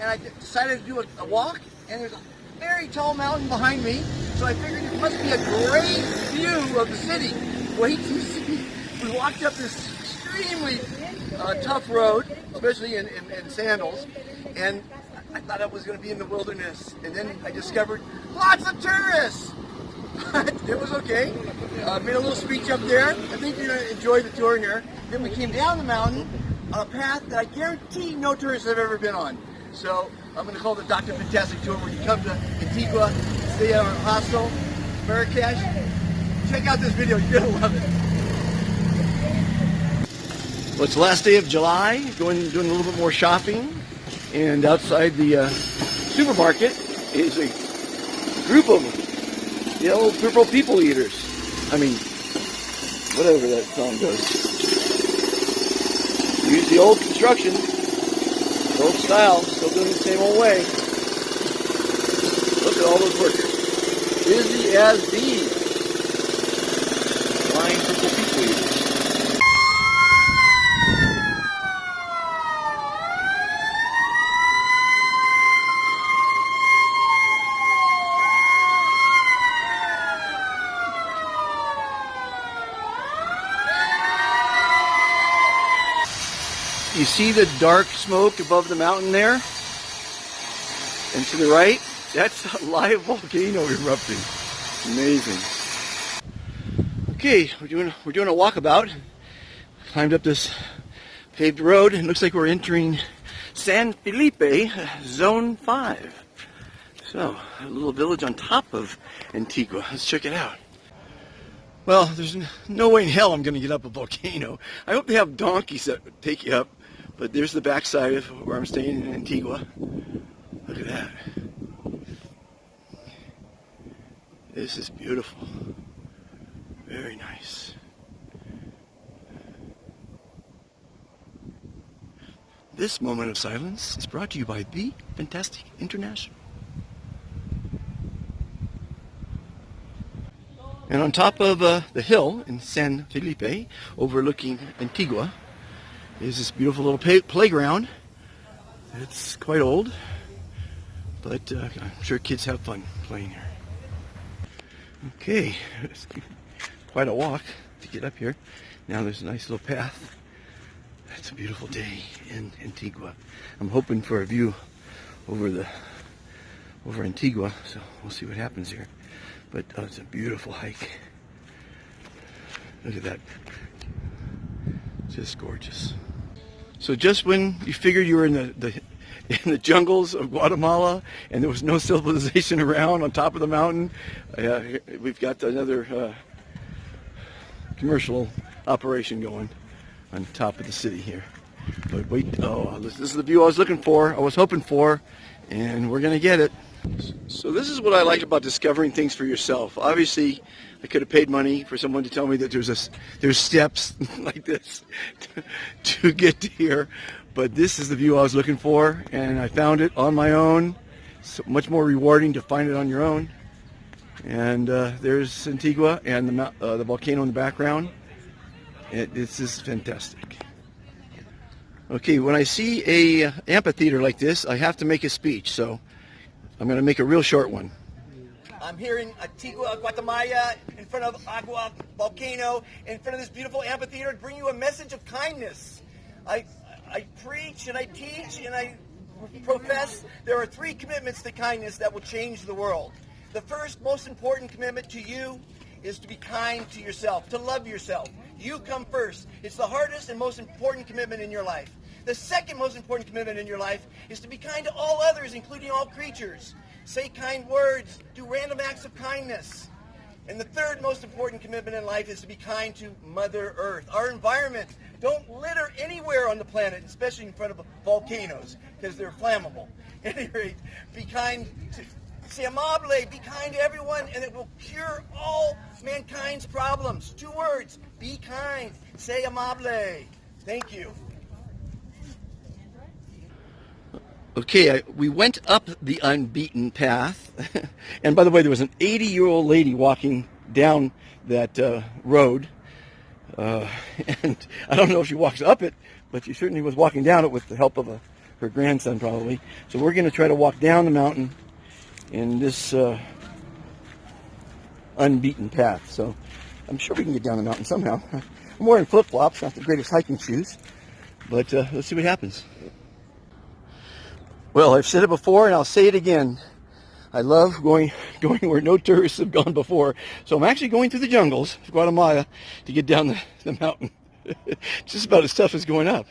and I decided to do a walk, and there's a very tall mountain behind me, so I figured it must be a great view of the city. Wait to see. We walked up this extremely tough road, especially in sandals, and I thought I was going to be in the wilderness, and then I discovered lots of tourists. But it was okay. Made a little speech up there. I think you're going to enjoy the tour here. Then we came down the mountain on a path that I guarantee no tourists have ever been on. So I'm going to call it the Dr. Fantastic Tour, where you come to Antigua, stay at our hostel, Marrakesh. Check out this video. You're going to love it. Well, it's the last day of July. Doing a little bit more shopping. And outside the supermarket is a group of yellow purple people eaters. I mean, whatever that song goes. Use the old construction, the old style, still doing it the same old way. Look at all those workers. Busy as bees. Flying purple people eaters. You see the dark smoke above the mountain there? And to the right, that's a live volcano erupting. Amazing. Okay, we're doing a walkabout. Climbed up this paved road, and it looks like we're entering San Felipe, Zone 5. So, a little village on top of Antigua. Let's check it out. Well, there's no way in hell I'm going to get up a volcano. I hope they have donkeys that take you up. But there's the backside of where I'm staying in Antigua. Look at that. This is beautiful. Very nice. This moment of silence is brought to you by The Fantastic International. And on top of the hill in San Felipe, overlooking Antigua, is this beautiful little playground. It's quite old, but I'm sure kids have fun playing here. Okay, it's quite a walk to get up here. Now there's a nice little path. It's a beautiful day in Antigua. I'm hoping for a view over Antigua, so we'll see what happens here. But it's a beautiful hike. Look at that. Just gorgeous. So just when you figured you were in the jungles of Guatemala and there was no civilization around on top of the mountain, we've got another commercial operation going on top of the city here. But wait, this is the view I was looking for, I was hoping for, and we're going to get it. So this is what I like about discovering things for yourself. Obviously, I could have paid money for someone to tell me that there's steps like this to get to here, but this is the view I was looking for, and I found it on my own. It's much more rewarding to find it on your own. And there's Antigua and the volcano in the background. This is fantastic. Okay, when I see a amphitheater like this, I have to make a speech, so I'm going to make a real short one. I'm here in Antigua, Guatemala, in front of Agua volcano, in front of this beautiful amphitheater to bring you a message of kindness. I preach and I teach and I profess there are 3 commitments to kindness that will change the world. The first, most important commitment to you is to be kind to yourself, to love yourself. You come first. It's the hardest and most important commitment in your life. The second most important commitment in your life is to be kind to all others, including all creatures. Say kind words. Do random acts of kindness. And the third most important commitment in life is to be kind to Mother Earth, our environment. Don't litter anywhere on the planet, especially in front of volcanoes, because they're flammable. At any rate, be kind to... Say amable, be kind to everyone, and it will cure all mankind's problems. 2 words, be kind. Say amable. Thank you. Okay, we went up the unbeaten path, and by the way, there was an 80-year-old lady walking down that road, and I don't know if she walks up it, but she certainly was walking down it with the help of a her grandson probably. So we're going to try to walk down the mountain in this unbeaten path. So I'm sure we can get down the mountain somehow. I'm wearing flip-flops, not the greatest hiking shoes, but let's see what happens. Well, I've said it before and I'll say it again. I love going where no tourists have gone before. So I'm actually going through the jungles of Guatemala to get down the mountain. Just about as tough as going up.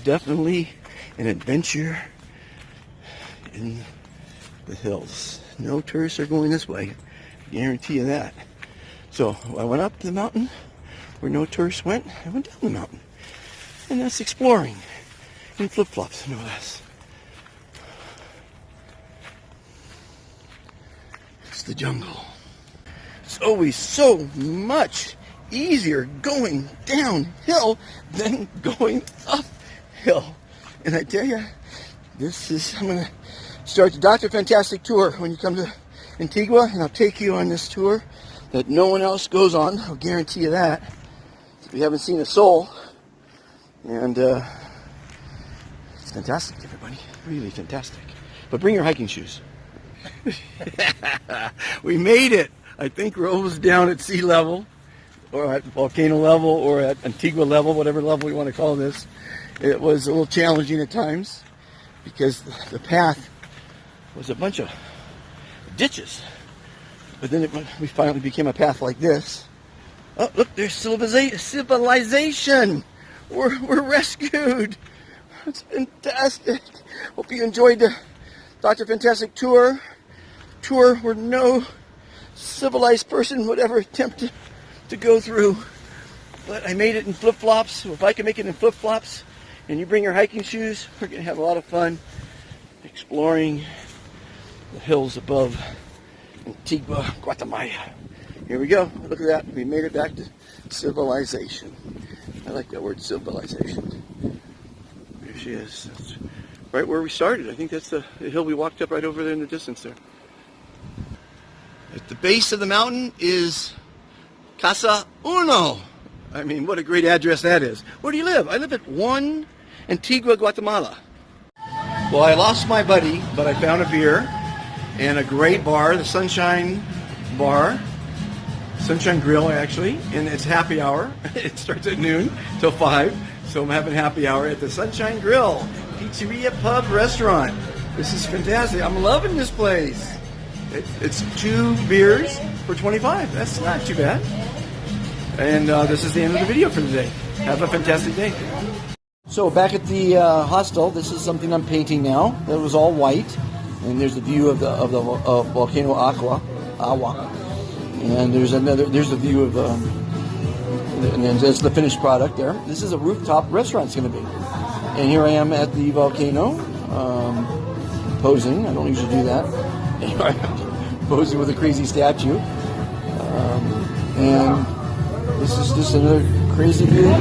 Definitely an adventure in the hills. No tourists are going this way. Guarantee you that. So I went up the mountain where no tourists went. I went down the mountain. And that's exploring in flip-flops, no less. It's the jungle. It's always so much easier going downhill than going uphill. And I tell you, I'm going to start the Dr. Fantastic tour when you come to Antigua, and I'll take you on this tour that no one else goes on. I'll guarantee you that. We haven't seen a soul. And it's fantastic, everybody. Really fantastic. But bring your hiking shoes. We made it. I think we're almost down at sea level, or at volcano level, or at Antigua level, whatever level we want to call this. It was a little challenging at times because the path was a bunch of ditches. But then we finally became a path like this. Oh, look, there's civilization. We're rescued. It's fantastic. Hope you enjoyed the Dr. Fantastic tour where no civilized person would ever attempt to go through. But I made it in flip-flops. So if I can make it in flip-flops and you bring your hiking shoes, we're going to have a lot of fun exploring the hills above Antigua, Guatemala. Here we go. Look at that. We made it back to civilization. I like that word, civilization. There she is. That's right where we started. I think that's the hill we walked up right over there in the distance there. At the base of the mountain is Casa Uno. I mean, what a great address that is. Where do you live? I live at 1 Antigua, Guatemala. Well, I lost my buddy, but I found a beer and a great bar, the Sunshine Bar. Sunshine Grill, actually, and it's happy hour. It starts at noon till 5, so I'm having happy hour at the Sunshine Grill, Pizzeria Pub Restaurant. This is fantastic. I'm loving this place. It's 2 beers for $25. That's not too bad. And this is the end of the video for today. Have a fantastic day. So back at the hostel, this is something I'm painting now. That was all white, and there's the view of the volcano Agua. And there's a view of, and then there's the finished product there. This is a rooftop restaurant it's going to be. And here I am at the volcano, posing. I don't usually do that. Posing with a crazy statue. And this is just another crazy view.